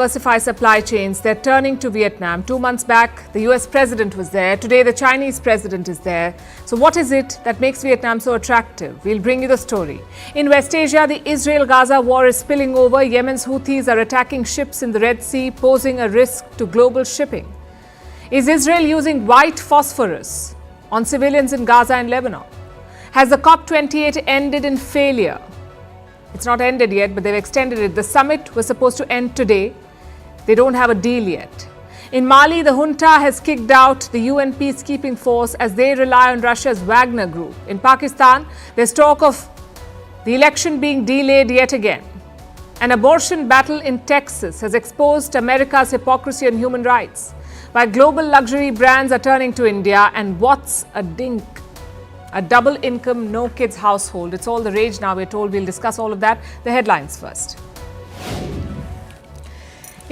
Diversify supply chains. They're turning to Vietnam. 2 months back, the US president was there. Today, the Chinese president is there. So what is it that makes Vietnam so attractive? We'll bring you the story. In West Asia, the Israel-Gaza war is spilling over. Yemen's Houthis are attacking ships in the Red Sea, posing a risk to global shipping. Is Israel using white phosphorus on civilians in Gaza and Lebanon? Has the COP28 ended in failure? It's not ended yet, but they've extended it. The summit was supposed to end today. They don't have a deal yet. In Mali, the junta has kicked out the UN peacekeeping force as they rely on Russia's Wagner group. In Pakistan, there's talk of the election being delayed yet again. An abortion battle in Texas has exposed America's hypocrisy on human rights. While global luxury brands are turning to India, and what's a dink? A double income, no kids household. It's all the rage now, we're told. We'll discuss all of that. The headlines first.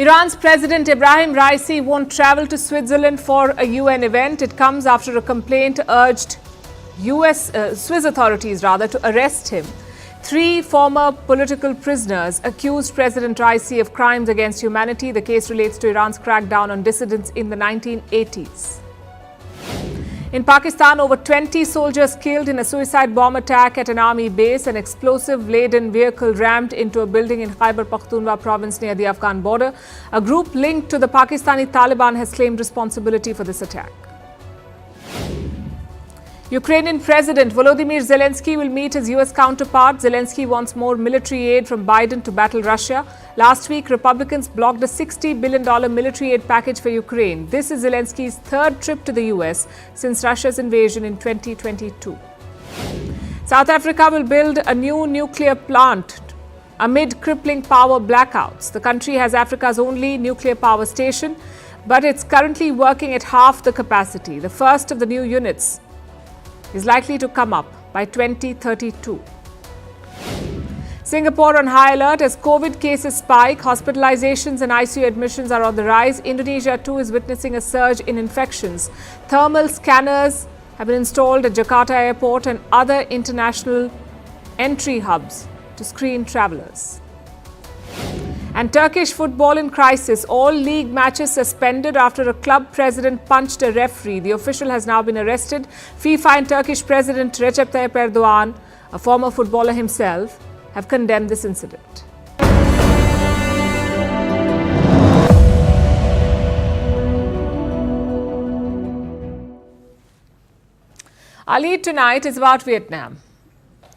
Iran's President Ebrahim Raisi won't travel to Switzerland for a UN event. It comes after a complaint urged Swiss authorities to arrest him. 3 former political prisoners accused President Raisi of crimes against humanity. The case relates to Iran's crackdown on dissidents in the 1980s. In Pakistan, over 20 soldiers killed in a suicide bomb attack at an army base. An explosive-laden vehicle rammed into a building in Khyber Pakhtunkhwa province near the Afghan border. A group linked to the Pakistani Taliban has claimed responsibility for this attack. Ukrainian President Volodymyr Zelensky will meet his US counterpart. Zelensky wants more military aid from Biden to battle Russia. Last week, Republicans blocked a $60 billion military aid package for Ukraine. This is Zelensky's 3rd trip to the US since Russia's invasion in 2022. South Africa will build a new nuclear plant amid crippling power blackouts. The country has Africa's only nuclear power station, but it's currently working at half the capacity. The first of the new units is likely to come up by 2032. Singapore on high alert as COVID cases spike. Hospitalizations and ICU admissions are on the rise. Indonesia too is witnessing a surge in infections. Thermal scanners have been installed at Jakarta Airport and other international entry hubs to screen travelers. And Turkish football in crisis. All league matches suspended after a club president punched a referee. The official has now been arrested. FIFA and Turkish President Recep Tayyip Erdogan, a former footballer himself, have condemned this incident. Our lead tonight is about Vietnam,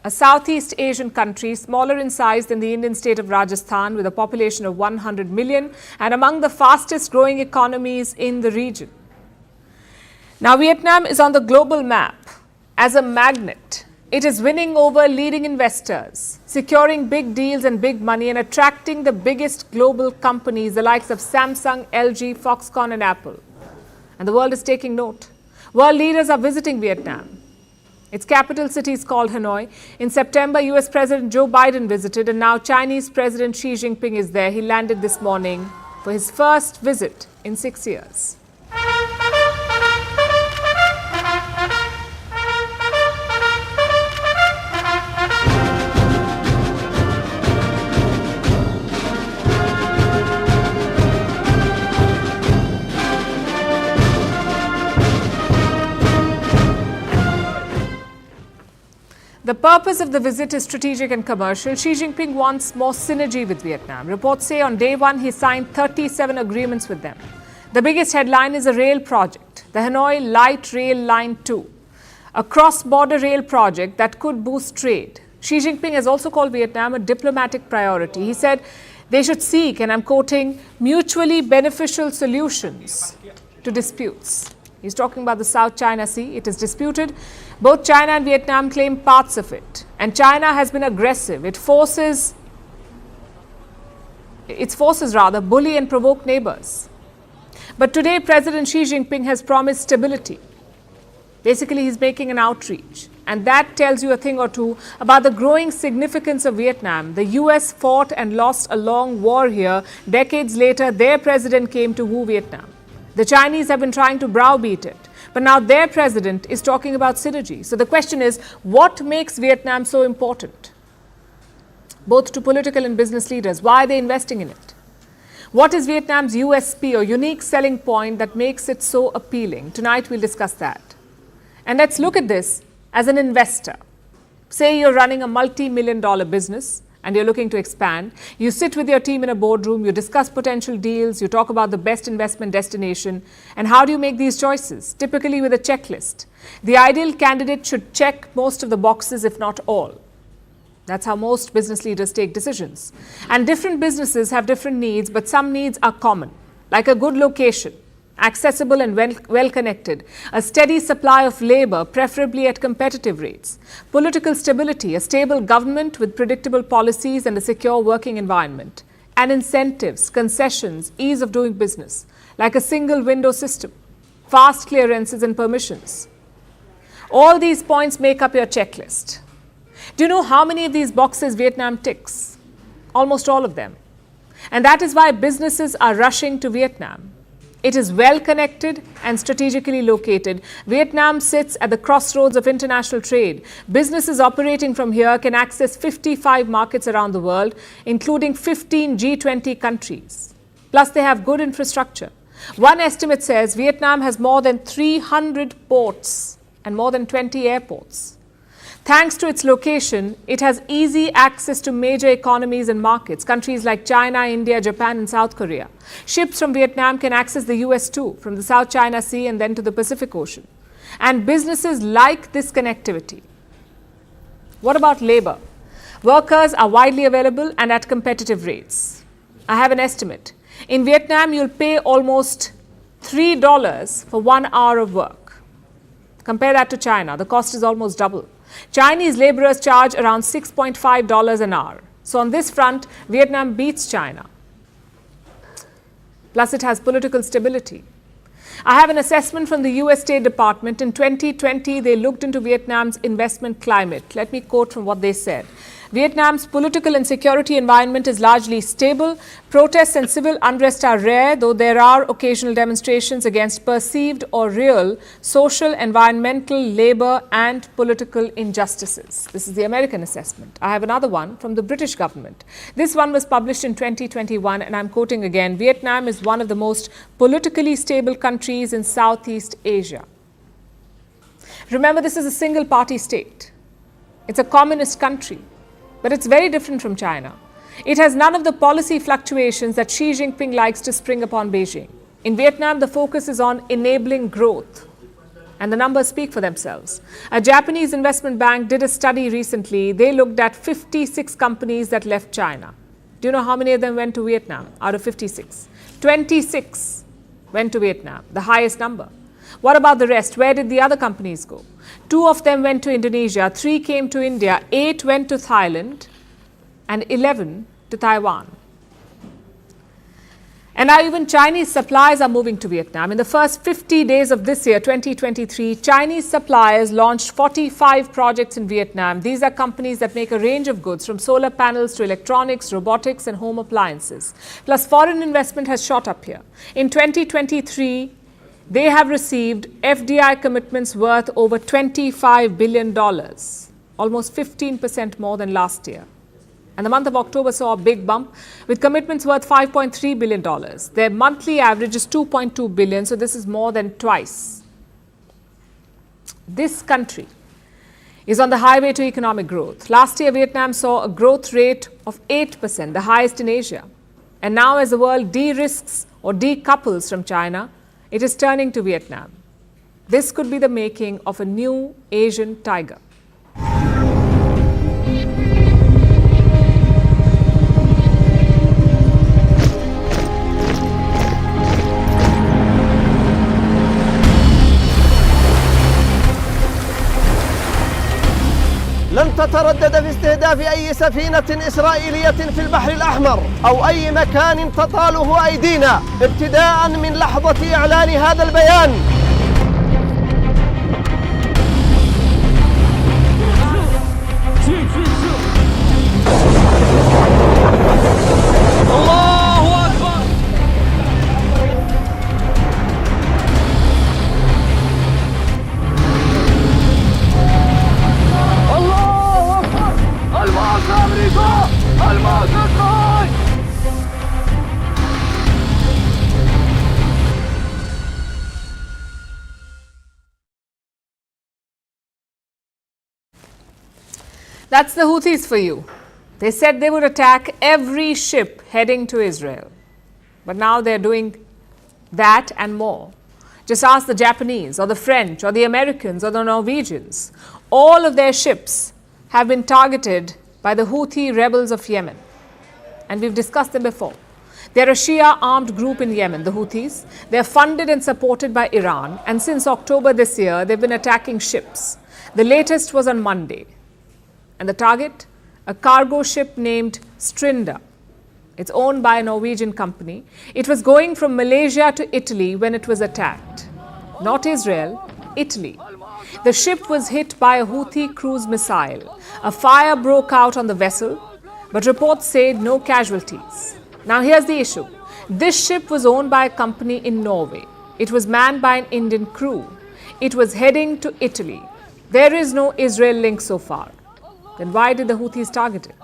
a Southeast Asian country smaller in size than the Indian state of Rajasthan, with a population of 100 million and among the fastest growing economies in the region. Now, Vietnam is on the global map as a magnet. It is winning over leading investors, securing big deals and big money, and attracting the biggest global companies, the likes of Samsung, LG, Foxconn and Apple. And the world is taking note. World leaders are visiting Vietnam. Its capital city is called Hanoi. In September, US President Joe Biden visited, and now Chinese President Xi Jinping is there. He landed this morning for his first visit in 6 years. The purpose of the visit is strategic and commercial. Xi Jinping wants more synergy with Vietnam. Reports say on day 1, he signed 37 agreements with them. The biggest headline is a rail project, the Hanoi Light Rail Line 2, a cross-border rail project that could boost trade. Xi Jinping has also called Vietnam a diplomatic priority. He said they should seek, and I'm quoting, mutually beneficial solutions to disputes. He's talking about the South China Sea. It is disputed. Both China and Vietnam claim parts of it. And China has been aggressive. Its forces bully and provoke neighbors. But today, President Xi Jinping has promised stability. Basically, he's making an outreach. And that tells you a thing or two about the growing significance of Vietnam. The US fought and lost a long war here. Decades later, their president came to woo Vietnam. The Chinese have been trying to browbeat it. But now their president is talking about synergy. So the question is, what makes Vietnam so important? Both to political and business leaders. Why are they investing in it? What is Vietnam's USP or unique selling point that makes it so appealing? Tonight we'll discuss that. And let's look at this as an investor. Say you're running a multi-million-dollar business and you're looking to expand. You sit with your team in a boardroom, you discuss potential deals, you talk about the best investment destination, and how do you make these choices? Typically with a checklist. The ideal candidate should check most of the boxes, if not all. That's how most business leaders take decisions. And different businesses have different needs, but some needs are common, like a good location, accessible and well-connected, a steady supply of labor, preferably at competitive rates, political stability, a stable government with predictable policies and a secure working environment, and incentives, concessions, ease of doing business, like a single window system, fast clearances and permissions. All these points make up your checklist. Do you know how many of these boxes Vietnam ticks? Almost all of them. And that is why businesses are rushing to Vietnam. It is well connected and strategically located. Vietnam sits at the crossroads of international trade. Businesses operating from here can access 55 markets around the world, including 15 G20 countries. Plus, they have good infrastructure. One estimate says Vietnam has more than 300 ports and more than 20 airports. Thanks to its location, it has easy access to major economies and markets, countries like China, India, Japan, and South Korea. Ships from Vietnam can access the US too, from the South China Sea and then to the Pacific Ocean. And businesses like this connectivity. What about labor? Workers are widely available and at competitive rates. I have an estimate. In Vietnam, you'll pay almost $3 for 1 hour of work. Compare that to China. The cost is almost double. Chinese laborers charge around $6.5 an hour. So on this front, Vietnam beats China. Plus, it has political stability. I have an assessment from the US State Department. In 2020, they looked into Vietnam's investment climate. Let me quote from what they said. Vietnam's political and security environment is largely stable. Protests and civil unrest are rare, though there are occasional demonstrations against perceived or real social, environmental, labor, and political injustices. This is the American assessment. I have another one from the British government. This one was published in 2021, and I'm quoting again. Vietnam is one of the most politically stable countries in Southeast Asia. Remember, this is a single-party state. It's a communist country. But it's very different from China. It has none of the policy fluctuations that Xi Jinping likes to spring upon Beijing. In Vietnam, the focus is on enabling growth. And the numbers speak for themselves. A Japanese investment bank did a study recently. They looked at 56 companies that left China. Do you know how many of them went to Vietnam out of 56? 26 went to Vietnam, the highest number. What about the rest? Where did the other companies go? 2 of them went to Indonesia, 3 came to India, 8 went to Thailand, and 11 to Taiwan. And now even Chinese suppliers are moving to Vietnam. In the first 50 days of this year, 2023, Chinese suppliers launched 45 projects in Vietnam. These are companies that make a range of goods, from solar panels to electronics, robotics, and home appliances. Plus, foreign investment has shot up here. In 2023, they have received FDI commitments worth over $25 billion, almost 15% more than last year. And the month of October saw a big bump with commitments worth $5.3 billion. Their monthly average is $2.2 billion, so this is more than twice. This country is on the highway to economic growth. Last year, Vietnam saw a growth rate of 8%, the highest in Asia. And now, as the world de-risks or decouples from China, it is turning to Vietnam. This could be the making of a new Asian tiger. لن تتردد في استهداف أي سفينة إسرائيلية في البحر الأحمر أو أي مكان تطاله أيدينا ابتداء من لحظة إعلان هذا البيان. الله أكبر. That's the Houthis for you. They said they would attack every ship heading to Israel. But now they're doing that and more. Just ask the Japanese or the French or the Americans or the Norwegians. All of their ships have been targeted by the Houthi rebels of Yemen. And we've discussed them before. They're a Shia armed group in Yemen, the Houthis. They're funded and supported by Iran. And since October this year, they've been attacking ships. The latest was on Monday. And the target? A cargo ship named Strinda. It's owned by a Norwegian company. It was going from Malaysia to Italy when it was attacked. Not Israel, Italy. The ship was hit by a Houthi cruise missile. A fire broke out on the vessel, but reports say no casualties. Now here's the issue. This ship was owned by a company in Norway. It was manned by an Indian crew. It was heading to Italy. There is no Israel link so far. Then why did the Houthis target it?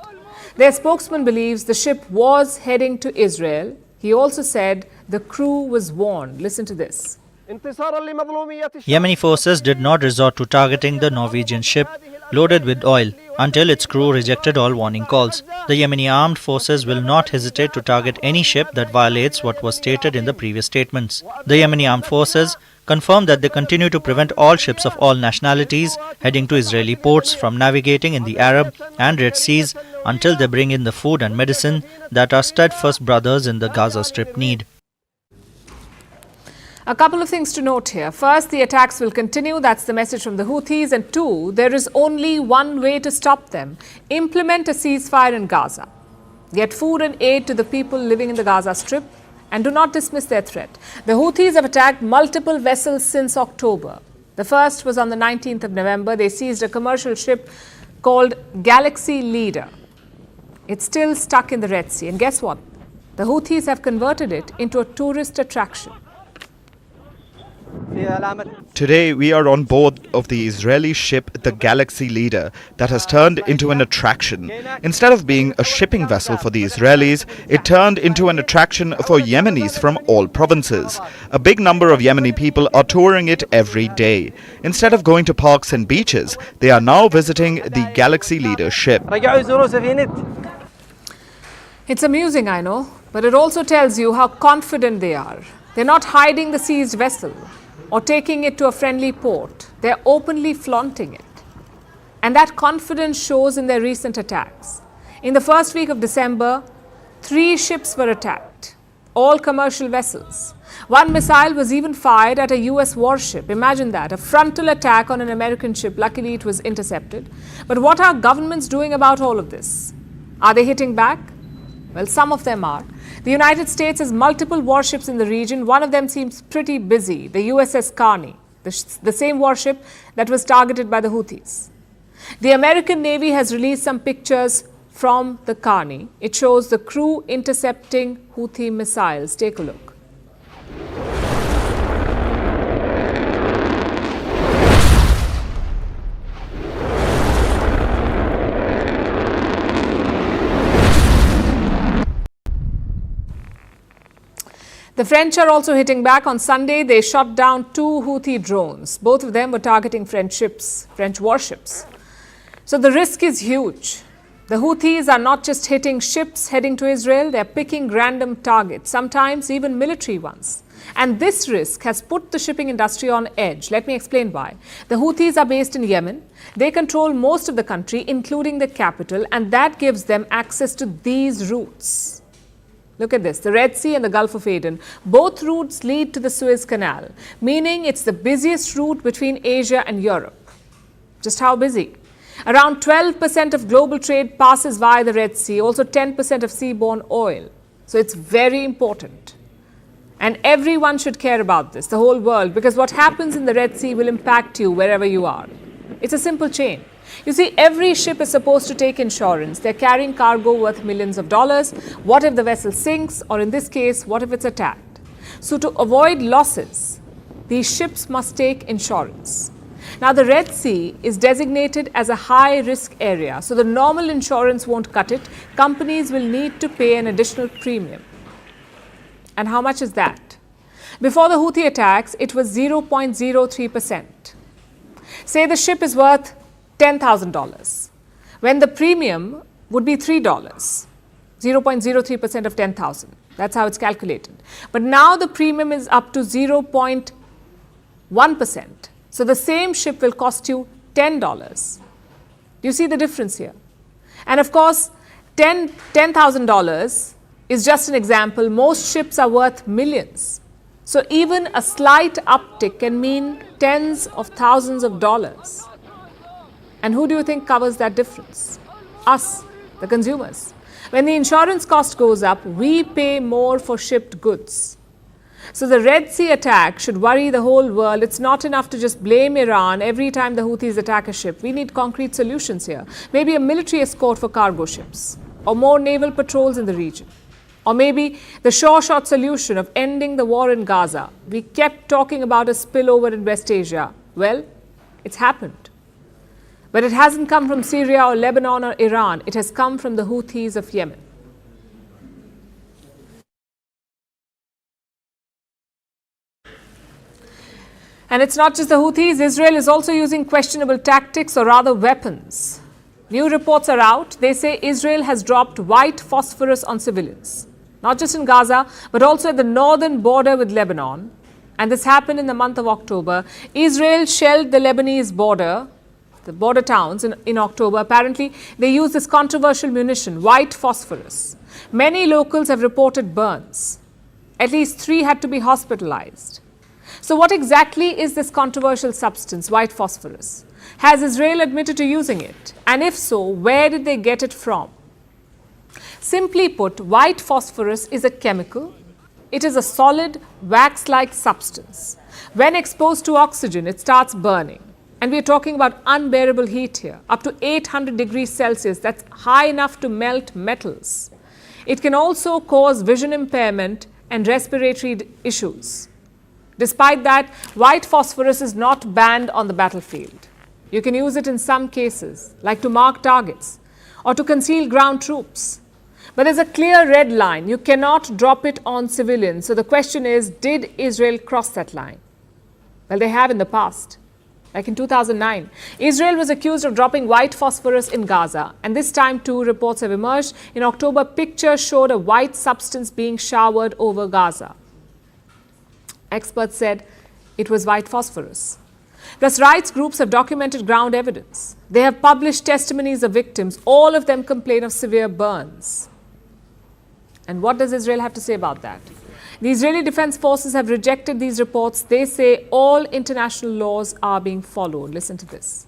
Their spokesman believes the ship was heading to Israel. He also said the crew was warned. Listen to this. Yemeni forces did not resort to targeting the Norwegian ship loaded with oil until its crew rejected all warning calls. The Yemeni armed forces will not hesitate to target any ship that violates what was stated in the previous statements. The Yemeni armed forces confirmed that they continue to prevent all ships of all nationalities heading to Israeli ports from navigating in the Arab and Red Seas until they bring in the food and medicine that our steadfast brothers in the Gaza Strip need. A couple of things to note here. First, the attacks will continue. That's the message from the Houthis. And two, there is only one way to stop them. Implement a ceasefire in Gaza. Get food and aid to the people living in the Gaza Strip. And do not dismiss their threat. The Houthis have attacked multiple vessels since October. The first was on the 19th of November. They seized a commercial ship called Galaxy Leader. It's still stuck in the Red Sea. And guess what? The Houthis have converted it into a tourist attraction. Today we are on board of the Israeli ship the Galaxy Leader that has turned into an attraction. Instead of being a shipping vessel for the Israelis, it turned into an attraction for Yemenis from all provinces. A big number of Yemeni people are touring it every day. Instead of going to parks and beaches, they are now visiting the Galaxy Leader ship. It's amusing, I know, but it also tells you how confident they are. They're not hiding the seized vessel or taking it to a friendly port. They're openly flaunting it. And that confidence shows in their recent attacks. In the first week of December, 3 ships were attacked, all commercial vessels. One missile was even fired at a US warship. Imagine that, a frontal attack on an American ship. Luckily, it was intercepted. But what are governments doing about all of this? Are they hitting back? Well, some of them are. The United States has multiple warships in the region. One of them seems pretty busy, the USS Carney, the same warship that was targeted by the Houthis. The American Navy has released some pictures from the Carney. It shows the crew intercepting Houthi missiles. Take a look. The French are also hitting back. On Sunday, they shot down 2 Houthi drones. Both of them were targeting French warships. So the risk is huge. The Houthis are not just hitting ships heading to Israel, they're picking random targets, sometimes even military ones. And this risk has put the shipping industry on edge. Let me explain why. The Houthis are based in Yemen. They control most of the country, including the capital, and that gives them access to these routes. Look at this, the Red Sea and the Gulf of Aden. Both routes lead to the Suez Canal, meaning it's the busiest route between Asia and Europe. Just how busy? Around 12% of global trade passes via the Red Sea, also 10% of seaborne oil. So it's very important. And everyone should care about this, the whole world, because what happens in the Red Sea will impact you wherever you are. It's a simple chain. You see, every ship is supposed to take insurance. They're carrying cargo worth millions of dollars. What if the vessel sinks, or in this case, what if it's attacked? So to avoid losses, these ships must take insurance. Now, the Red Sea is designated as a high-risk area, so the normal insurance won't cut it. Companies will need to pay an additional premium. And how much is that? Before the Houthi attacks, it was 0.03%. Say the ship is worth $10,000. when the premium would be $3, 0.03% of 10,000. That's how it's calculated. But now the premium is up to 0.1%. So the same ship will cost you $10. Do you see the difference here? And of course, $10,000 is just an example. Most ships are worth millions. So even a slight uptick can mean tens of thousands of dollars. And who do you think covers that difference? Us, the consumers. When the insurance cost goes up, we pay more for shipped goods. So the Red Sea attack should worry the whole world. It's not enough to just blame Iran every time the Houthis attack a ship. We need concrete solutions here. Maybe a military escort for cargo ships, or more naval patrols in the region. Or maybe the sure-shot solution of ending the war in Gaza. We kept talking about a spillover in West Asia. Well, it's happened. But it hasn't come from Syria or Lebanon or Iran. It has come from the Houthis of Yemen. And it's not just the Houthis. Israel is also using questionable tactics, or rather weapons. New reports are out. They say Israel has dropped white phosphorus on civilians, not just in Gaza, but also at the northern border with Lebanon. And this happened in the month of October. Israel shelled the Lebanese border, the border towns in October. Apparently, they used this controversial munition, white phosphorus. Many locals have reported burns. At least 3 had to be hospitalized. So what exactly is this controversial substance, white phosphorus? Has Israel admitted to using it? And if so, where did they get it from? Simply put, white phosphorus is a chemical. It is a solid, wax-like substance. When exposed to oxygen, it starts burning. And we are talking about unbearable heat here, up to 800 degrees Celsius. That's high enough to melt metals. It can also cause vision impairment and respiratory issues. Despite that, white phosphorus is not banned on the battlefield. You can use it in some cases, like to mark targets or to conceal ground troops. But there's a clear red line. You cannot drop it on civilians. So the question is, did Israel cross that line? Well, they have in the past. Like in 2009, Israel was accused of dropping white phosphorus in Gaza. And this time, too, reports have emerged. In October, pictures showed a white substance being showered over Gaza. Experts said it was white phosphorus. Plus, rights groups have documented ground evidence. They have published testimonies of victims. All of them complain of severe burns. And what does Israel have to say about that? The Israeli Defense Forces have rejected these reports. They say all international laws are being followed. Listen to this.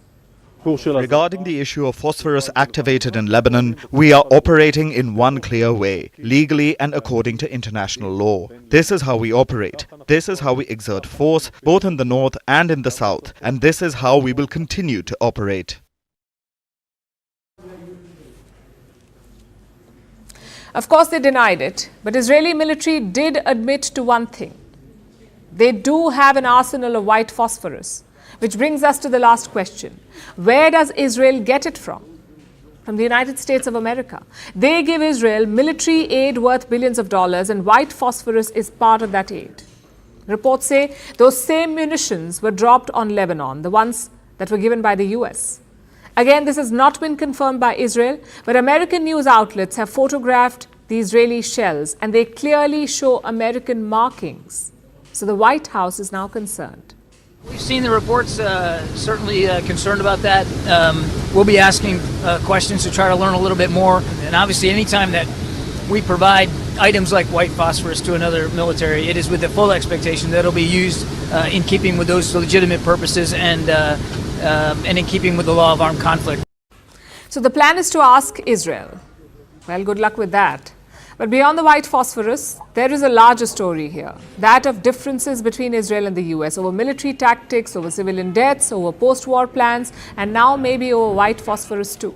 Regarding the issue of phosphorus activated in Lebanon, we are operating in one clear way, legally and according to international law. This is how we operate. This is how we exert force, both in the north and in the south. And this is how we will continue to operate. Of course, they denied it, but Israeli military did admit to one thing. They do have an arsenal of white phosphorus, which brings us to the last question. Where does Israel get it from? From the United States of America. They give Israel military aid worth billions of dollars, and white phosphorus is part of that aid. Reports say those same munitions were dropped on Lebanon, the ones that were given by the US. Again, this has not been confirmed by Israel, but American news outlets have photographed the Israeli shells, and they clearly show American markings. So the White House is now concerned. We've seen the reports, certainly concerned about that. We'll be asking questions to try to learn a little bit more. And obviously, anytime that we provide items like white phosphorus to another military, it is with the full expectation that it'll be used in keeping with those legitimate purposes and in keeping with the law of armed conflict. So the plan is to ask Israel. Well, good luck with that. But beyond the white phosphorus, there is a larger story here, that of differences between Israel and the US over military tactics, over civilian deaths, over post-war plans, and now maybe over white phosphorus too.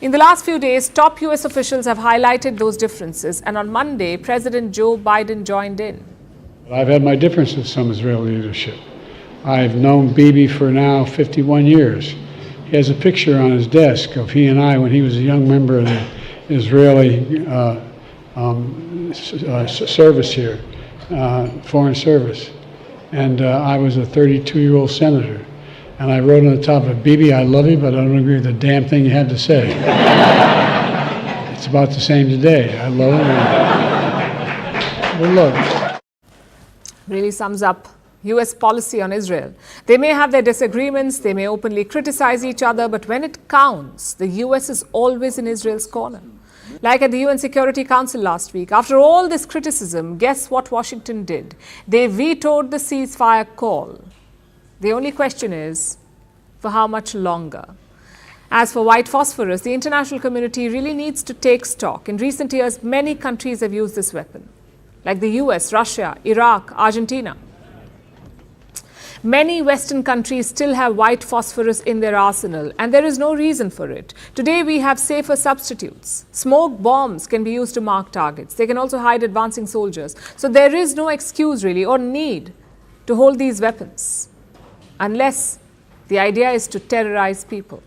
In the last few days, top US officials have highlighted those differences, and on Monday, President Joe Biden joined in. I've had my differences with some Israeli leadership. I've known Bibi for now 51 years. He has a picture on his desk of he and I when he was a young member of the Israeli service here, foreign service. And I was a 32-year-old senator. And I wrote on the top of it, Bibi, I love you, but I don't agree with the damn thing you had to say. It's about the same today. I love him. But look. Really sums up US policy on Israel. They may have their disagreements, they may openly criticize each other, but when it counts, the US is always in Israel's corner. Like at the UN Security Council last week, after all this criticism, guess what Washington did? They vetoed the ceasefire call. The only question is, for how much longer? As for white phosphorus, the international community really needs to take stock. In recent years, many countries have used this weapon, like the US, Russia, Iraq, Argentina. Many Western countries still have white phosphorus in their arsenal, and there is no reason for it. Today, we have safer substitutes. Smoke bombs can be used to mark targets. They can also hide advancing soldiers. So there is no excuse, really, or need to hold these weapons, unless the idea is to terrorize people.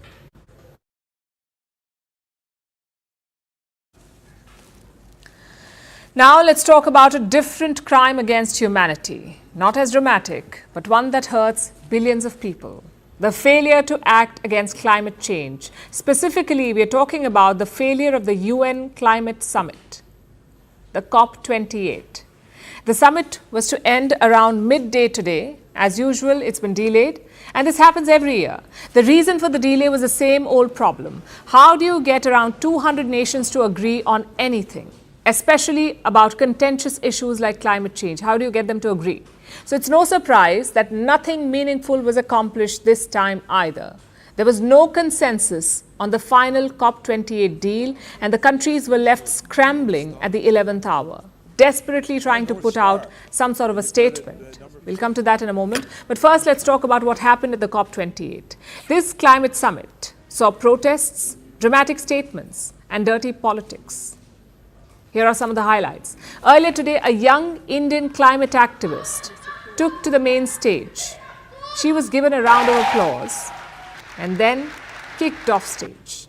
Now let's talk about a different crime against humanity. Not as dramatic, but one that hurts billions of people. The failure to act against climate change. Specifically, we are talking about the failure of the UN Climate Summit, the COP28. The summit was to end around midday today. As usual, it's been delayed, and this happens every year. The reason for the delay was the same old problem. How do you get around 200 nations to agree on anything, especially about contentious issues like climate change? How do you get them to agree? So it's no surprise that nothing meaningful was accomplished this time either. There was no consensus on the final COP28 deal, and the countries were left scrambling at the 11th hour, desperately trying to put out some sort of a statement. We'll come to that in a moment. But first, let's talk about what happened at the COP28. This climate summit saw protests, dramatic statements, and dirty politics. Here are some of the highlights. Earlier today, a young Indian climate activist took to the main stage. She was given a round of applause and then kicked off stage.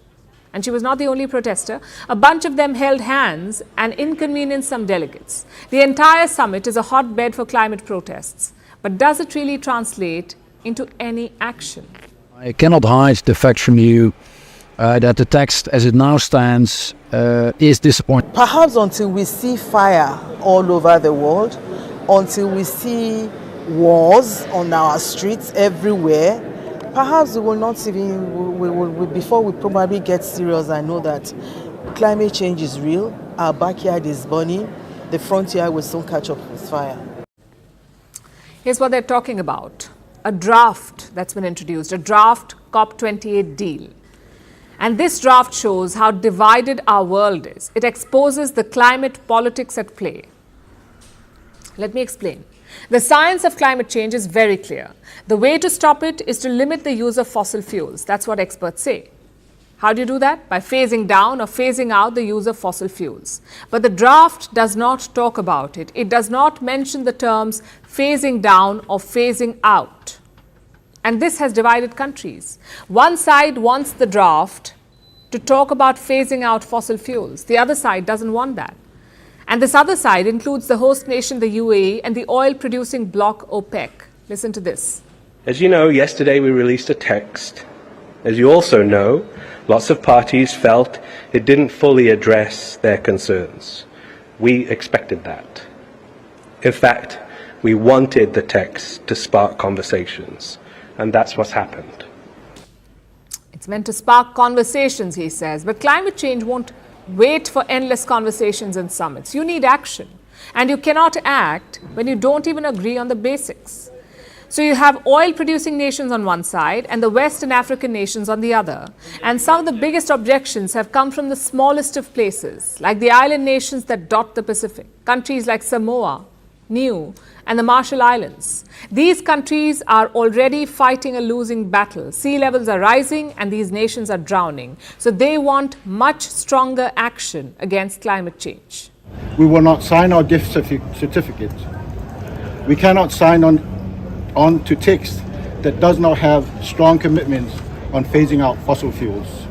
And she was not the only protester. A bunch of them held hands and inconvenienced some delegates. The entire summit is a hotbed for climate protests. But does it really translate into any action? I cannot hide the fact from you that the text as it now stands is disappointing. Perhaps until we see fire all over the world, until we see wars on our streets everywhere, perhaps we will not even, before we probably get serious and know that climate change is real, our backyard is burning, the frontier will soon catch up with fire. Here's what they're talking about. A draft that's been introduced, a draft COP28 deal. And this draft shows how divided our world is. It exposes the climate politics at play. Let me explain. The science of climate change is very clear. The way to stop it is to limit the use of fossil fuels. That's what experts say. How do you do that? By phasing down or phasing out the use of fossil fuels. But the draft does not talk about it. It does not mention the terms phasing down or phasing out. And this has divided countries. One side wants the draft to talk about phasing out fossil fuels. The other side doesn't want that. And this other side includes the host nation, the UAE, and the oil-producing bloc OPEC. Listen to this. As you know, yesterday we released a text. As you also know, lots of parties felt it didn't fully address their concerns. We expected that. In fact, we wanted the text to spark conversations, and that's what's happened. It's meant to spark conversations, he says, but climate change won't wait for endless conversations and summits. You need action, and you cannot act when you don't even agree on the basics. So you have oil-producing nations on one side and the West and African nations on the other. And some of the biggest objections have come from the smallest of places, like the island nations that dot the Pacific, countries like Samoa, Niue, and the Marshall Islands. These countries are already fighting a losing battle. Sea levels are rising and these nations are drowning. So they want much stronger action against climate change. We will not sign our gift certificate. We cannot sign on to text that does not have strong commitments on phasing out fossil fuels.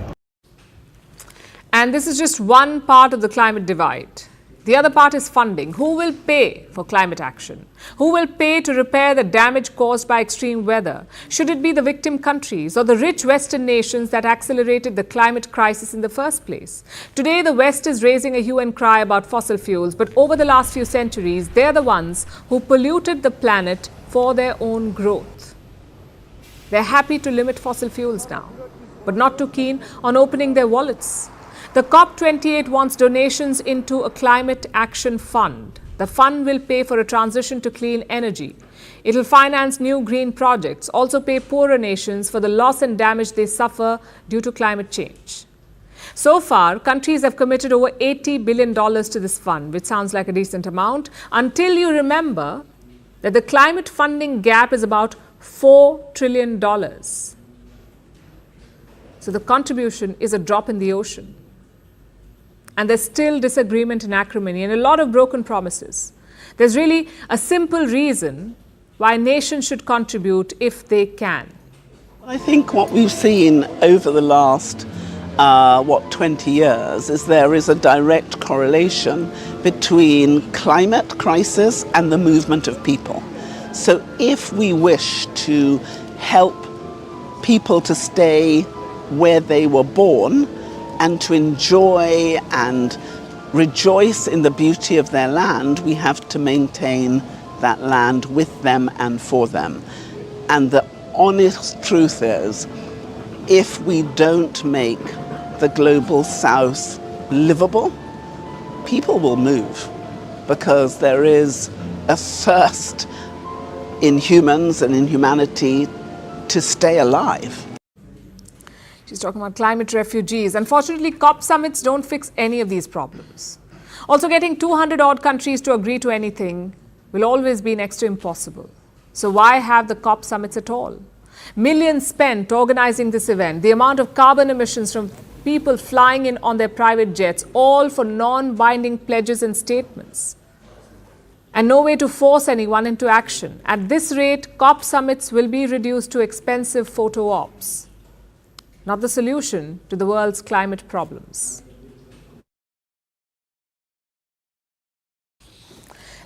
And this is just one part of the climate divide. The other part is funding. Who will pay for climate action? Who will pay to repair the damage caused by extreme weather? Should it be the victim countries or the rich Western nations that accelerated the climate crisis in the first place? Today, the West is raising a hue and cry about fossil fuels, but over the last few centuries, they're the ones who polluted the planet for their own growth. They're happy to limit fossil fuels now, but not too keen on opening their wallets. The COP28 wants donations into a climate action fund. The fund will pay for a transition to clean energy. It will finance new green projects, also pay poorer nations for the loss and damage they suffer due to climate change. So far, countries have committed over $80 billion to this fund, which sounds like a decent amount, until you remember that the climate funding gap is about $4 trillion. So the contribution is a drop in the ocean. And there's still disagreement and acrimony and a lot of broken promises. There's really a simple reason why nations should contribute if they can. I think what we've seen over the last 20 years is there is a direct correlation between climate crisis and the movement of people. So if we wish to help people to stay where they were born and to enjoy and rejoice in the beauty of their land, we have to maintain that land with them and for them. And the honest truth is, if we don't make the global south livable, people will move, because there is a thirst in humans and in humanity to stay alive. She's talking about climate refugees. Unfortunately, COP summits don't fix any of these problems. Also, getting 200-odd countries to agree to anything will always be next to impossible. So why have the COP summits at all? Millions spent organizing this event, the amount of carbon emissions from people flying in on their private jets, all for non-binding pledges and statements. And no way to force anyone into action. At this rate, COP summits will be reduced to expensive photo ops. Not the solution to the world's climate problems.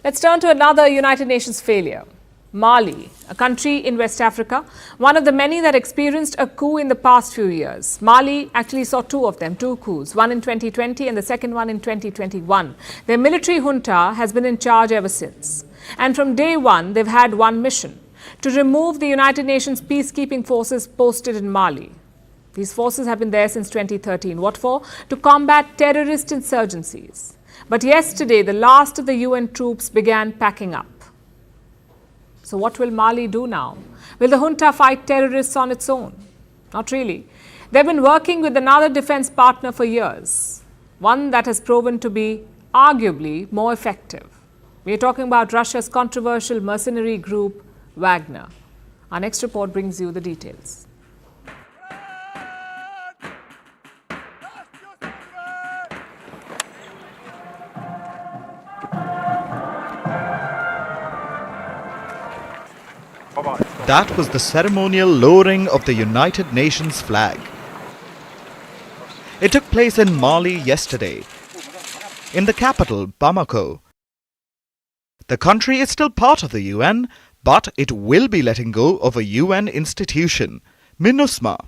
Let's turn to another United Nations failure. Mali, a country in West Africa, one of the many that experienced a coup in the past few years. Mali actually saw two coups, one in 2020 and the second one in 2021. Their military junta has been in charge ever since. And from day one, they've had one mission: to remove the United Nations peacekeeping forces posted in Mali. These forces have been there since 2013. What for? To combat terrorist insurgencies. But yesterday, the last of the UN troops began packing up. So what will Mali do now? Will the junta fight terrorists on its own? Not really. They've been working with another defense partner for years, one that has proven to be arguably more effective. We are talking about Russia's controversial mercenary group, Wagner. Our next report brings you the details. That was the ceremonial lowering of the United Nations flag. It took place in Mali yesterday, in the capital, Bamako. The country is still part of the UN, but it will be letting go of a UN institution, MINUSMA,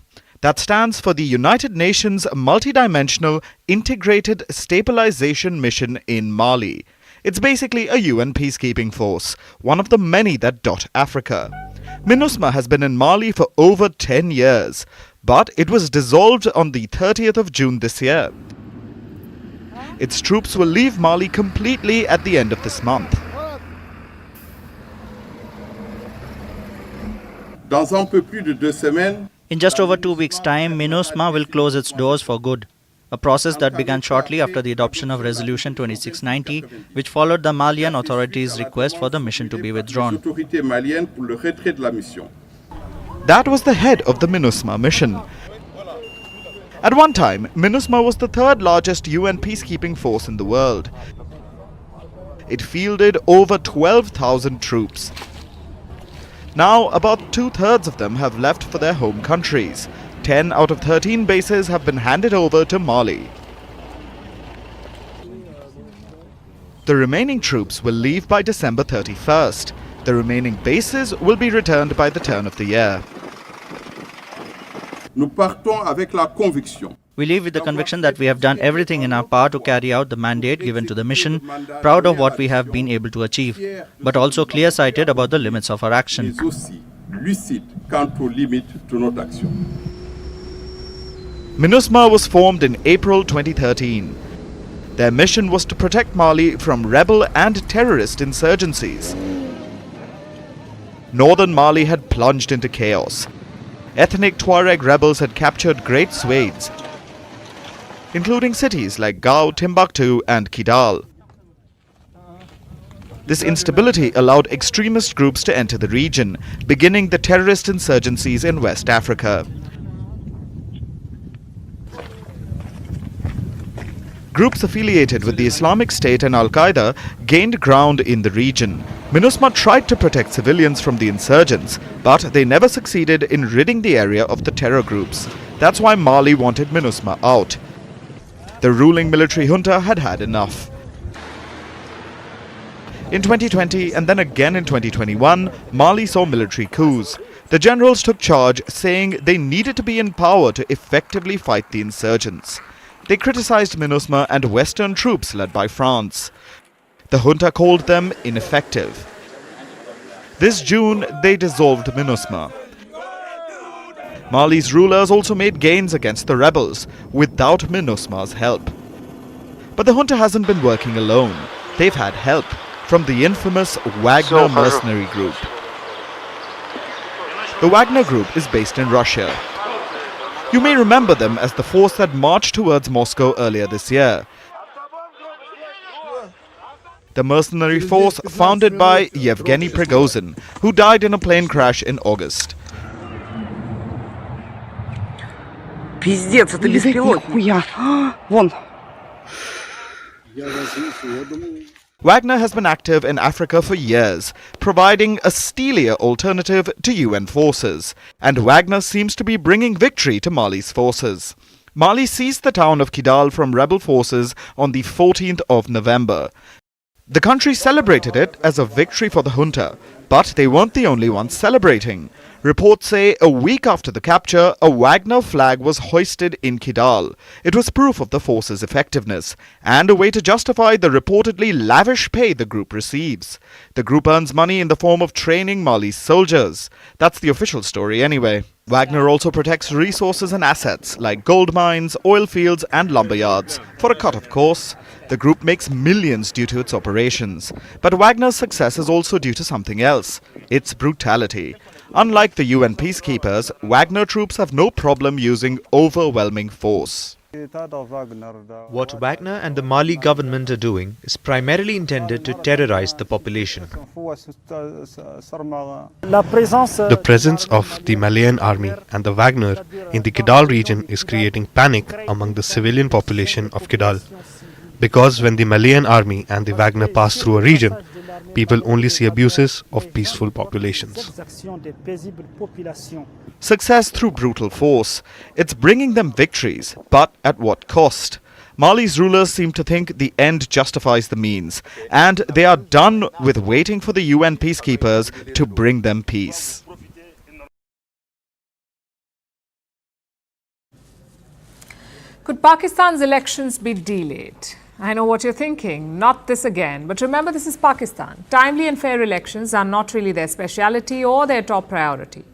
that stands for the United Nations Multidimensional Integrated Stabilization Mission in Mali. It's basically a UN peacekeeping force, one of the many that dot Africa. MINUSMA has been in Mali for over 10 years, but it was dissolved on the 30th of June this year. Its troops will leave Mali completely at the end of this month. In just over 2 weeks' time, MINUSMA will close its doors for good. A process that began shortly after the adoption of Resolution 2690, which followed the Malian authorities' request for the mission to be withdrawn. That was the head of the MINUSMA mission. At one time, MINUSMA was the third largest UN peacekeeping force in the world. It fielded over 12,000 troops. Now, about 2/3 of them have left for their home countries. 10 out of 13 bases have been handed over to Mali. The remaining troops will leave by December 31st. The remaining bases will be returned by the turn of the year. Nous partons avec la conviction. We leave with the conviction that we have done everything in our power to carry out the mandate given to the mission, proud of what we have been able to achieve, but also clear-sighted about the limits of our action. Mais aussi lucide quant aux limites de notre action. MINUSMA was formed in April 2013. Their mission was to protect Mali from rebel and terrorist insurgencies. Northern Mali had plunged into chaos. Ethnic Tuareg rebels had captured great swathes, including cities like Gao, Timbuktu and Kidal. This instability allowed extremist groups to enter the region, beginning the terrorist insurgencies in West Africa. Groups affiliated with the Islamic State and Al-Qaeda gained ground in the region. MINUSMA tried to protect civilians from the insurgents, but they never succeeded in ridding the area of the terror groups. That's why Mali wanted MINUSMA out. The ruling military junta had had enough. In 2020 and then again in 2021, Mali saw military coups. The generals took charge, saying they needed to be in power to effectively fight the insurgents. They criticized MINUSMA and Western troops led by France. The junta called them ineffective. This June, they dissolved MINUSMA. Mali's rulers also made gains against the rebels, without MINUSMA's help. But the junta hasn't been working alone. They've had help from the infamous Wagner mercenary group. The Wagner group is based in Russia. You may remember them as the force that marched towards Moscow earlier this year. The mercenary force founded by Yevgeny Prigozhin, who died in a plane crash in August. Пиздец, это беспилотник. Вон. Wagner has been active in Africa for years, providing a steelier alternative to UN forces, and Wagner seems to be bringing victory to Mali's forces. Mali seized the town of Kidal from rebel forces on the 14th of November. The country celebrated it as a victory for the junta, but they weren't the only ones celebrating. Reports say a week after the capture, a Wagner flag was hoisted in Kidal. It was proof of the force's effectiveness, and a way to justify the reportedly lavish pay the group receives. The group earns money in the form of training Mali's soldiers. That's the official story anyway. Wagner also protects resources and assets like gold mines, oil fields and lumberyards, for a cut of course. The group makes millions due to its operations. But Wagner's success is also due to something else: its brutality. Unlike the UN peacekeepers, Wagner troops have no problem using overwhelming force. What Wagner and the Mali government are doing is primarily intended to terrorize the population. The presence of the Malian army and the Wagner in the Kidal region is creating panic among the civilian population of Kidal. Because when the Malian army and the Wagner pass through a region, people only see abuses of peaceful populations. Success through brutal force. It's bringing them victories, but at what cost? Mali's rulers seem to think the end justifies the means, and they are done with waiting for the UN peacekeepers to bring them peace. Could Pakistan's elections be delayed? I know what you're thinking, not this again. But remember, this is Pakistan. Timely and fair elections are not really their speciality or their top priority.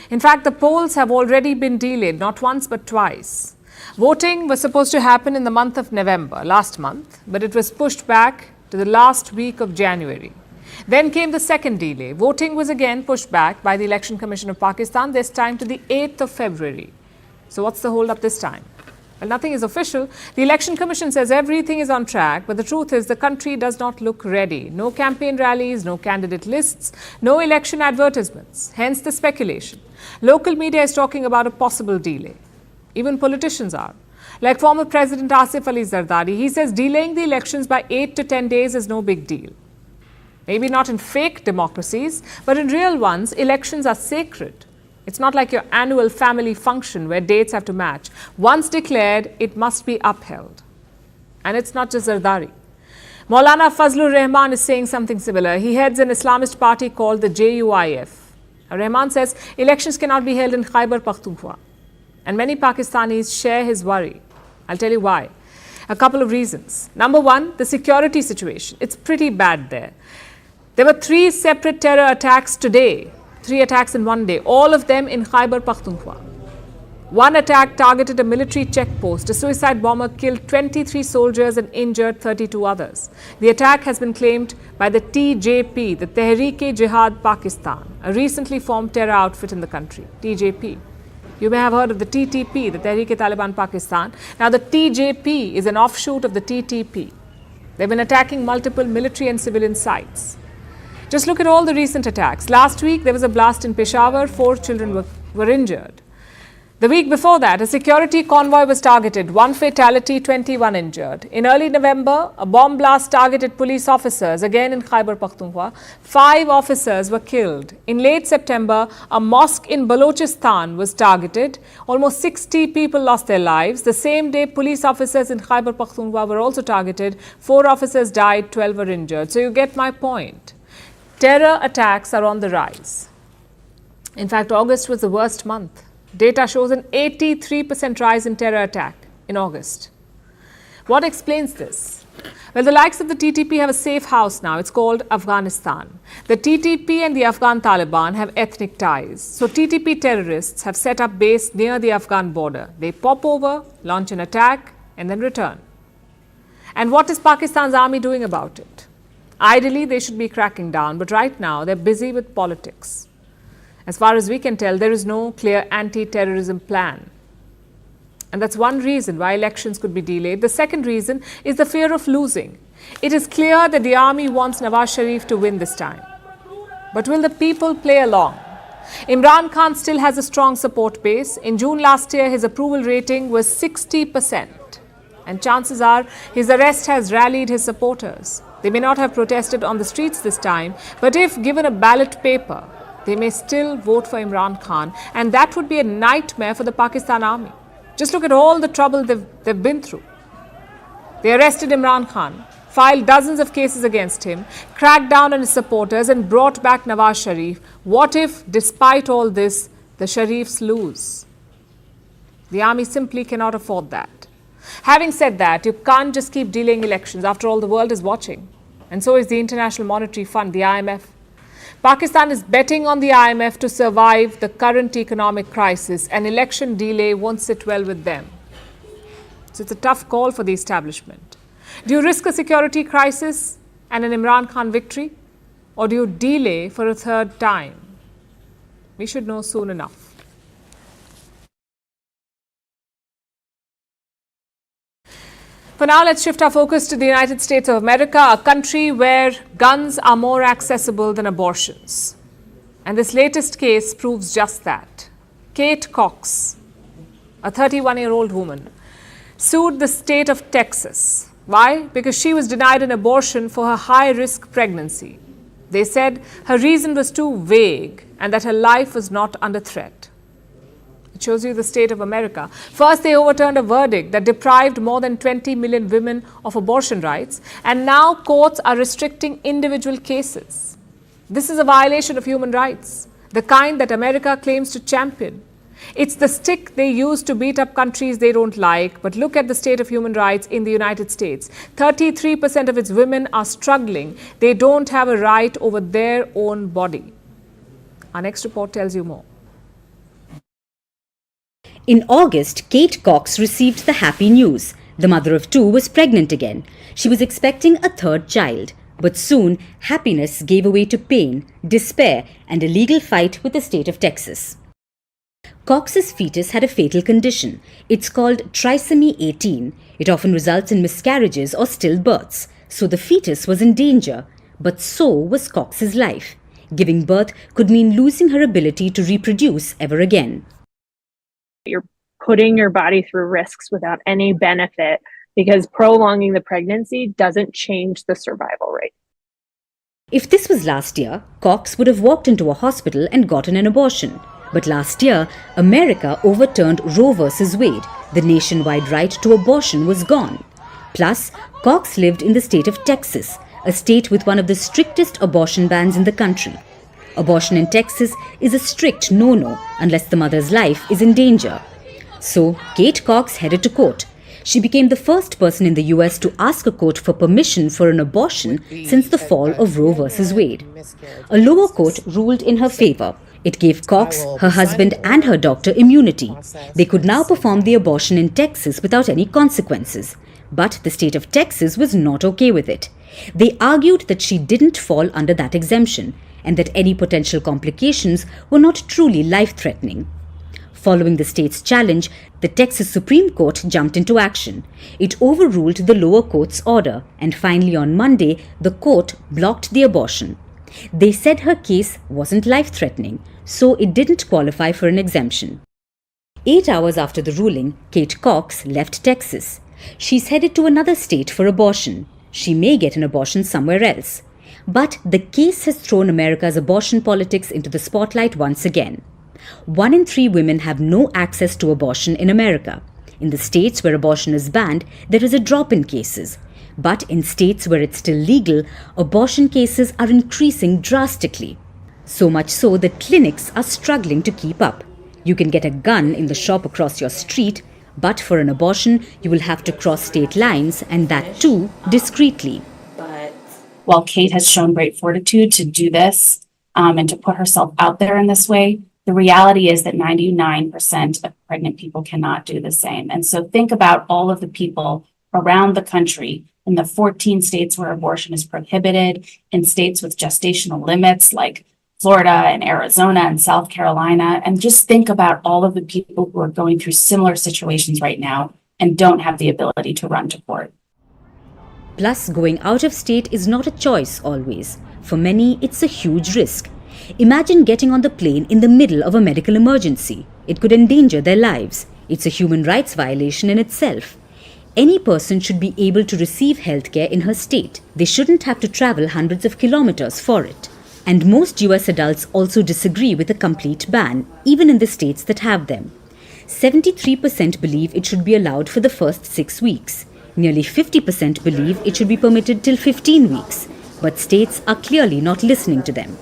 In fact, the polls have already been delayed, not once but twice. Voting was supposed to happen in the month of November, last month, but it was pushed back to the last week of January. Then came the second delay. Voting was again pushed back by the Election Commission of Pakistan, this time to the 8th of February. So what's the hold up this time? Well, nothing is official. The Election Commission says everything is on track, but the truth is the country does not look ready. No campaign rallies, no candidate lists, no election advertisements. Hence the speculation. Local media is talking about a possible delay. Even politicians are. Like former President Asif Ali Zardari, he says delaying the elections by 8 to 10 days is no big deal. Maybe not in fake democracies, but in real ones, elections are sacred. It's not like your annual family function where dates have to match. Once declared, it must be upheld. And it's not just Zardari. Maulana Fazlur Rahman is saying something similar. He heads an Islamist party called the JUIF. Rahman says elections cannot be held in Khyber Pakhtunkhwa. And many Pakistanis share his worry. I'll tell you why. A couple of reasons. Number one, the security situation. It's pretty bad there. There were 3 separate terror attacks today. 3 attacks in one day. All of them in Khyber Pakhtunkhwa. One attack targeted a military checkpost. A suicide bomber killed 23 soldiers and injured 32 others. The attack has been claimed by the TJP, the Tehreek-e-Jihad Pakistan, a recently formed terror outfit in the country. TJP. You may have heard of the TTP, the Tehreek-e-Taliban Pakistan. Now the TJP is an offshoot of the TTP. They've been attacking multiple military and civilian sites. Just look at all the recent attacks. Last week there was a blast in Peshawar, 4 children were injured. The week before that, a security convoy was targeted, 1 fatality, 21 injured. In early November, a bomb blast targeted police officers, again in Khyber Pakhtunkhwa. 5 officers were killed. In late September, a mosque in Balochistan was targeted. Almost 60 people lost their lives. The same day, police officers in Khyber Pakhtunkhwa were also targeted. 4 officers died, 12 were injured. So you get my point. Terror attacks are on the rise. In fact, August was the worst month. Data shows an 83% rise in terror attack in August. What explains this? Well, the likes of the TTP have a safe house now. It's called Afghanistan. The TTP and the Afghan Taliban have ethnic ties. So TTP terrorists have set up base near the Afghan border. They pop over, launch an attack, and then return. And what is Pakistan's army doing about it? Ideally, they should be cracking down, but right now they're busy with politics. As far as we can tell, there is no clear anti-terrorism plan. And that's one reason why elections could be delayed. The second reason is the fear of losing. It is clear that the army wants Nawaz Sharif to win this time. But will the people play along? Imran Khan still has a strong support base. In June last year, his approval rating was 60%. And chances are his arrest has rallied his supporters. They may not have protested on the streets this time, but if given a ballot paper, they may still vote for Imran Khan, and that would be a nightmare for the Pakistan army. Just look at all the trouble they've been through. They arrested Imran Khan, filed dozens of cases against him, cracked down on his supporters and brought back Nawaz Sharif. What if, despite all this, the Sharifs lose? The army simply cannot afford that. Having said that, you can't just keep delaying elections. After all, the world is watching. And so is the International Monetary Fund, the IMF. Pakistan is betting on the IMF to survive the current economic crisis. An election delay won't sit well with them. So it's a tough call for the establishment. Do you risk a security crisis and an Imran Khan victory? Or do you delay for a third time? We should know soon enough. For now, let's shift our focus to the United States of America, a country where guns are more accessible than abortions. And this latest case proves just that. Kate Cox, a 31-year-old woman, sued the state of Texas. Why? Because she was denied an abortion for her high-risk pregnancy. They said her reason was too vague and that her life was not under threat. It shows you the state of America. First, they overturned a verdict that deprived more than 20 million women of abortion rights, and now courts are restricting individual cases. This is a violation of human rights, the kind that America claims to champion. It's the stick they use to beat up countries they don't like, but look at the state of human rights in the United States. 33% of its women are struggling. They don't have a right over their own body. Our next report tells you more. In August, Kate Cox received the happy news. The mother of 2 was pregnant again. She was expecting a third child. But soon, happiness gave way to pain, despair, and a legal fight with the state of Texas. Cox's fetus had a fatal condition. It's called trisomy 18. It often results in miscarriages or stillbirths. So the fetus was in danger. But so was Cox's life. Giving birth could mean losing her ability to reproduce ever again. You're putting your body through risks without any benefit because prolonging the pregnancy doesn't change the survival rate. If this was last year, Cox would have walked into a hospital and gotten an abortion. But last year, America overturned Roe versus Wade. The nationwide right to abortion was gone. Plus, Cox lived in the state of Texas, a state with one of the strictest abortion bans in the country. Abortion in Texas is a strict no-no unless the mother's life is in danger. So, Kate Cox headed to court. She became the first person in the US to ask a court for permission for an abortion since the fall of Roe v. Wade. A lower court ruled in her favor. It gave Cox, her husband and her doctor immunity. They could now perform the abortion in Texas without any consequences. But the state of Texas was not okay with it. They argued that she didn't fall under that exemption and that any potential complications were not truly life-threatening. Following the state's challenge, the Texas Supreme Court jumped into action. It overruled the lower court's order, and finally on Monday, the court blocked the abortion. They said her case wasn't life-threatening, so it didn't qualify for an exemption. 8 hours after the ruling, Kate Cox left Texas. She's headed to another state for abortion. She may get an abortion somewhere else. But the case has thrown America's abortion politics into the spotlight once again. 1 in 3 women have no access to abortion in America. In the states where abortion is banned, there is a drop in cases. But in states where it's still legal, abortion cases are increasing drastically. So much so that clinics are struggling to keep up. You can get a gun in the shop across your street, but for an abortion, you will have to cross state lines, and that too discreetly. But while Kate has shown great fortitude to do this and to put herself out there in this way, the reality is that 99% of pregnant people cannot do the same. And so think about all of the people around the country in the 14 states where abortion is prohibited, in states with gestational limits like Florida and Arizona and South Carolina, and just think about all of the people who are going through similar situations right now and don't have the ability to run to court. Plus, going out of state is not a choice always. For many, it's a huge risk. Imagine getting on the plane in the middle of a medical emergency. It could endanger their lives. It's a human rights violation in itself. Any person should be able to receive healthcare in her state. They shouldn't have to travel hundreds of kilometers for it. And most US adults also disagree with a complete ban, even in the states that have them. 73% believe it should be allowed for the first 6 weeks. Nearly 50% believe it should be permitted till 15 weeks. But states are clearly not listening to them.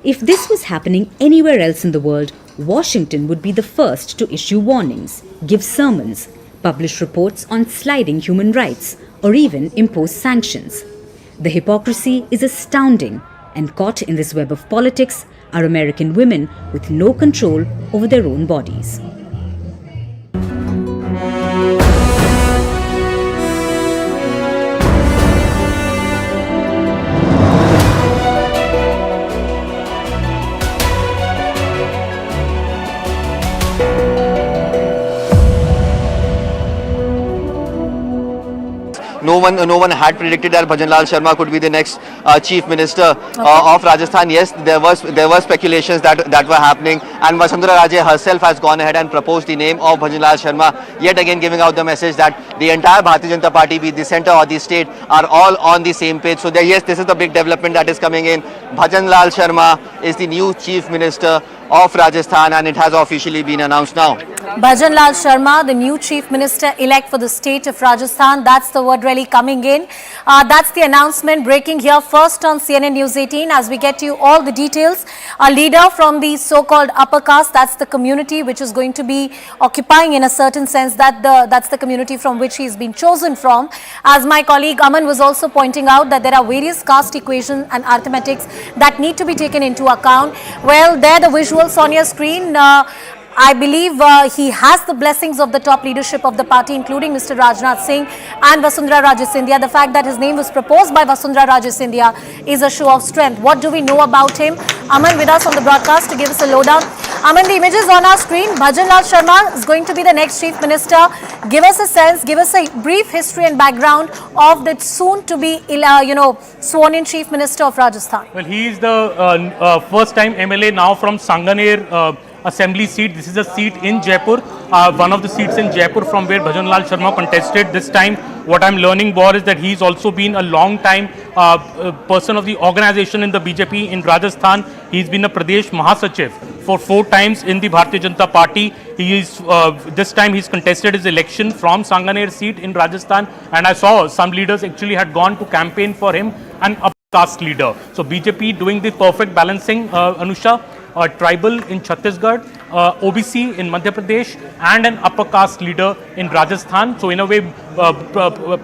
If this was happening anywhere else in the world, Washington would be the first to issue warnings, give sermons, publish reports on sliding human rights, or even impose sanctions. The hypocrisy is astounding, and caught in this web of politics are American women with no control over their own bodies. No one had predicted that Bhajanlal Sharma could be the next chief minister of Rajasthan. Yes, there were speculations that were happening, and Vasundhara Raje herself has gone ahead and proposed the name of Bhajanlal Sharma, yet again giving out the message that the entire Bharatiya Janata Party, be it the centre or the state, are all on the same page. So yes, this is the big development that is coming in. Bhajanlal Sharma is the new chief minister of Rajasthan, and it has officially been announced now. Bhajanlal Sharma, the new chief minister-elect for the state of Rajasthan. That's the word really coming in. That's the announcement breaking here first on CNN News 18 as we get to you all the details. A leader from the so-called upper caste, that's the community which is going to be occupying in a certain sense that's the community from which he's been chosen from. As my colleague Aman was also pointing out that there are various caste equations and arithmetics that need to be taken into account. Well, there the visuals on your screen. I believe he has the blessings of the top leadership of the party, including Mr. Rajnath Singh and Vasundhara Raje Scindia. The fact that his name was proposed by Vasundhara Raje Scindia is a show of strength. What do we know about him? Aman with us on the broadcast to give us a lowdown. Aman, the images on our screen. Bhajanlal Sharma is going to be the next chief minister. Give us a sense, give us a brief history and background of the soon-to-be, sworn-in chief minister of Rajasthan. Well, he is the first-time MLA now from Sanganer Assembly seat. This is a seat in Jaipur, one of the seats in Jaipur from where Bhajanlal Sharma contested. This time, what I'm learning more is that he's also been a long-time person of the organization in the BJP in Rajasthan. He's been a Pradesh Mahasachiv for 4 times in the Bharatiya Janata Party. He is this time he's contested his election from Sanganer seat in Rajasthan, and I saw some leaders actually had gone to campaign for him, an upper caste leader. So BJP doing the perfect balancing, Anusha. Tribal in Chhattisgarh, OBC in Madhya Pradesh, and an upper caste leader in Rajasthan. So in a way,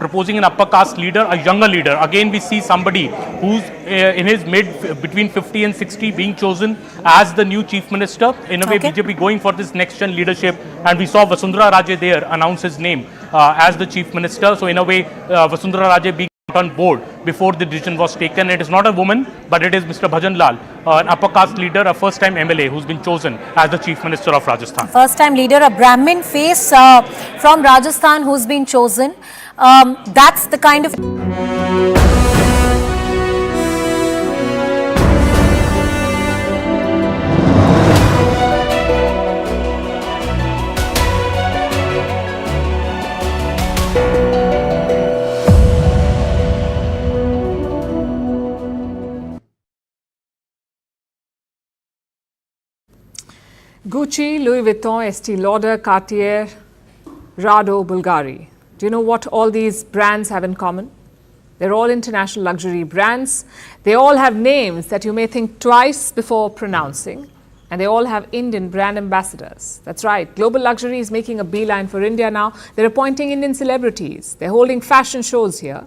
proposing an upper caste leader, a younger leader. Again, we see somebody who's in his between 50 and 60 being chosen as the new chief minister. In a way, BJP going for this next gen leadership, and we saw Vasundhara Raje there announce his name as the chief minister. So in a way, Vasundhara Raje being on board before the decision was taken. It is not a woman, but it is Mr. Bhajan Lal, an upper caste leader, a first time MLA who's been chosen as the chief minister of Rajasthan. First time leader, a Brahmin face from Rajasthan who's been chosen. That's the kind of... Gucci, Louis Vuitton, Estee Lauder, Cartier, Rado, Bulgari. Do you know what all these brands have in common? They're all international luxury brands. They all have names that you may think twice before pronouncing. And they all have Indian brand ambassadors. That's right. Global luxury is making a beeline for India now. They're appointing Indian celebrities. They're holding fashion shows here.